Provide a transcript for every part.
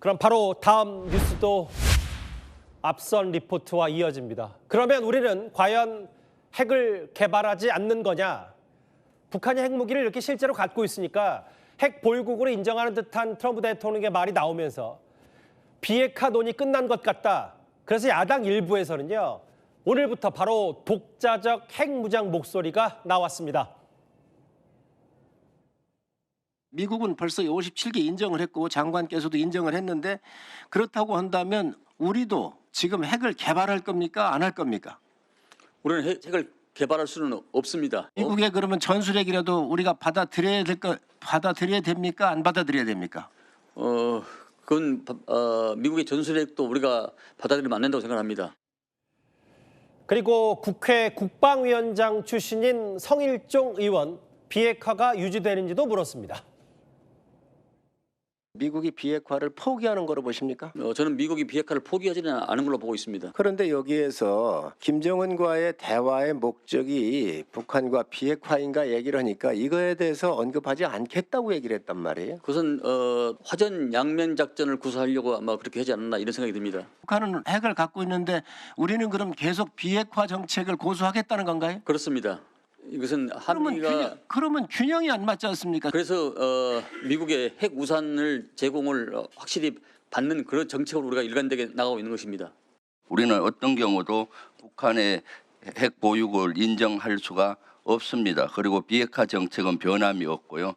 그럼 바로 다음 뉴스도 앞선 리포트와 이어집니다. 그러면 우리는 과연 핵을 개발하지 않는 거냐? 북한이 핵무기를 이렇게 실제로 갖고 있으니까 핵 보유국으로 인정하는 듯한 트럼프 대통령의 말이 나오면서 비핵화 논의 끝난 것 같다. 그래서 야당 일부에서는요, 오늘부터 바로 독자적 핵무장 목소리가 나왔습니다. 미국은 벌써 57개 인정을 했고 장관께서도 인정을 했는데 그렇다고 한다면 우리도 지금 핵을 개발할 겁니까? 안 할 겁니까? 우리는 핵을 개발할 수는 없습니다. 미국의 그러면 전술핵이라도 우리가 받아들여야 됩니까? 안 받아들여야 됩니까? 그건 미국의 전술핵도 우리가 받아들이면 안 된다고 생각합니다. 그리고 국회 국방위원장 출신인 성일종 의원, 비핵화가 유지되는지도 물었습니다. 미국이 비핵화를 포기하는 거로 보십니까? 저는 미국이 비핵화를 포기하지는 않은 걸로 보고 있습니다. 그런데 여기에서 김정은과의 대화의 목적이 북한과 비핵화인가 얘기를 하니까 이거에 대해서 언급하지 않겠다고 얘기를 했단 말이에요. 그것은 화전 양면 작전을 구사하려고 아마 그렇게 하지 않았나 이런 생각이 듭니다. 북한은 핵을 갖고 있는데 우리는 그럼 계속 비핵화 정책을 고수하겠다는 건가요? 그렇습니다. 이것은 한미가 그러면 균형이 안 맞지 않습니까? 그래서 미국의 핵 우산을 제공을 확실히 받는 그런 정책으로 우리가 일관되게 나가고 있는 것입니다. 우리는 어떤 경우도 북한의 핵 보유국을 인정할 수가 없습니다. 그리고 비핵화 정책은 변함이 없고요.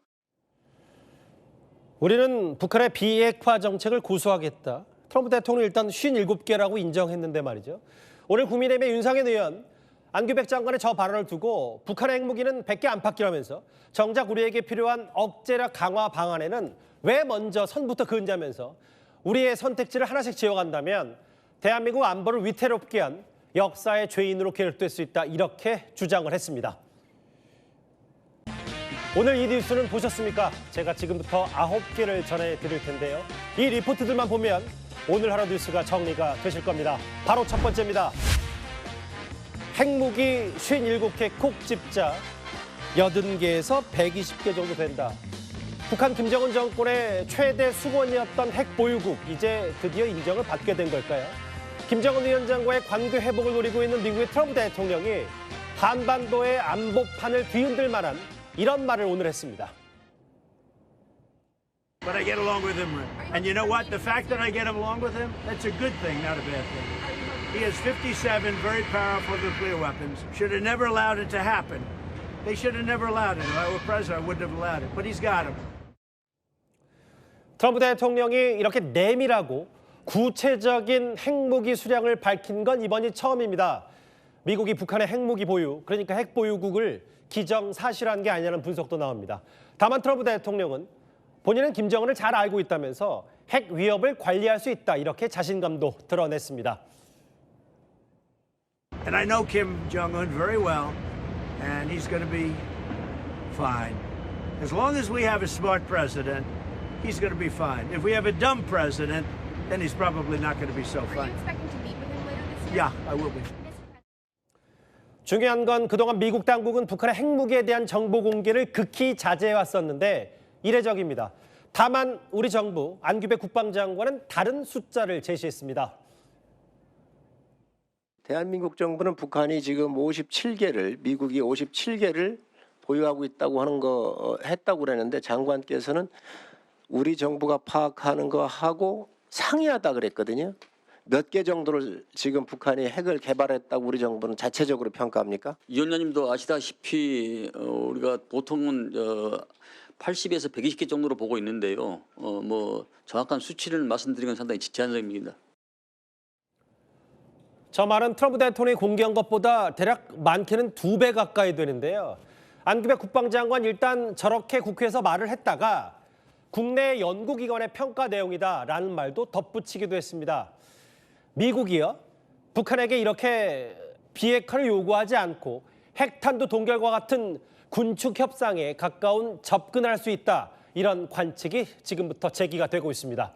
우리는 북한의 비핵화 정책을 고수하겠다. 트럼프 대통령이 일단 57개라고 인정했는데 말이죠. 오늘 국민의힘의 윤상현 의원, 안규백 장관의 저 발언을 두고 북한의 핵무기는 100개 안팎이라면서 정작 우리에게 필요한 억제력 강화 방안에는 왜 먼저 선부터 그은자면서 우리의 선택지를 하나씩 지어간다면 대한민국 안보를 위태롭게 한 역사의 죄인으로 기록될 수 있다, 이렇게 주장을 했습니다. 오늘 이 뉴스는 보셨습니까? 제가 지금부터 9개를 전해드릴 텐데요. 이 리포트들만 보면 오늘 하루 뉴스가 정리가 되실 겁니다. 바로 첫 번째입니다. 핵무기 57개 콕 집자, 80개에서 120개 정도 된다. 북한 김정은 정권의 최대 수건이었던 핵 보유국, 이제 드디어 인정을 받게 된 걸까요? 김정은 위원장과의 관계 회복을 노리고 있는 미국의 트럼프 대통령이 한반도의 안보판을 뒤흔들 만한 이런 말을 오늘 했습니다. But I get along with him. And you know what? The fact that I get along with him, that's a good thing, not a bad thing. He has 57 very powerful nuclear weapons. Should have never allowed it to happen. They should have never allowed it. If I were president, I wouldn't have allowed it. But he's got them. 트럼프 대통령이 이렇게 내밀하고 구체적인 핵무기 수량을 밝힌 건 이번이 처음입니다. 미국이 북한의 핵무기 보유, 그러니까 핵 보유국을 기정사실한 게 아니냐는 분석도 나옵니다. 다만 트럼프 대통령은 본인은 김정은을 잘 알고 있다면서 핵 위협을 관리할 수 있다, 이렇게 자신감도 드러냈습니다. And I know Kim Jong-un very well, and he's going to be fine. As long as we have a smart president, he's going to be fine. If we have a dumb president, then he's probably not going to be so fine. Are you expecting to meet with him later this year? Yeah, I will be. 중요한 건 그동안 미국 당국은 북한의 핵무기에 대한 정보 공개를 극히 자제해왔었는데 이례적입니다. 다만 우리 정부 안규백 국방장관은 다른 숫자를 제시했습니다. 대한민국 정부는 북한이 지금 57개를, 미국이 57개를 보유하고 있다고 하는 거 했다고 그랬는데 장관께서는 우리 정부가 파악하는 거 하고 상이하다 그랬거든요. 몇 개 정도를 지금 북한이 핵을 개발했다고 우리 정부는 자체적으로 평가합니까? 이 위원장님도 아시다시피 우리가 보통은 80에서 120개 정도로 보고 있는데요. 뭐 정확한 수치를 말씀드리는 건 상당히 제한적입니다. 저 말은 트럼프 대통령이 공개한 것보다 대략 많게는 2배 가까이 되는데요. 안규백 국방장관 일단 저렇게 국회에서 말을 했다가 국내 연구기관의 평가 내용이다라는 말도 덧붙이기도 했습니다. 미국이요? 북한에게 이렇게 비핵화를 요구하지 않고 핵탄두 동결과 같은 군축 협상에 가까운 접근할 수 있다, 이런 관측이 지금부터 제기가 되고 있습니다.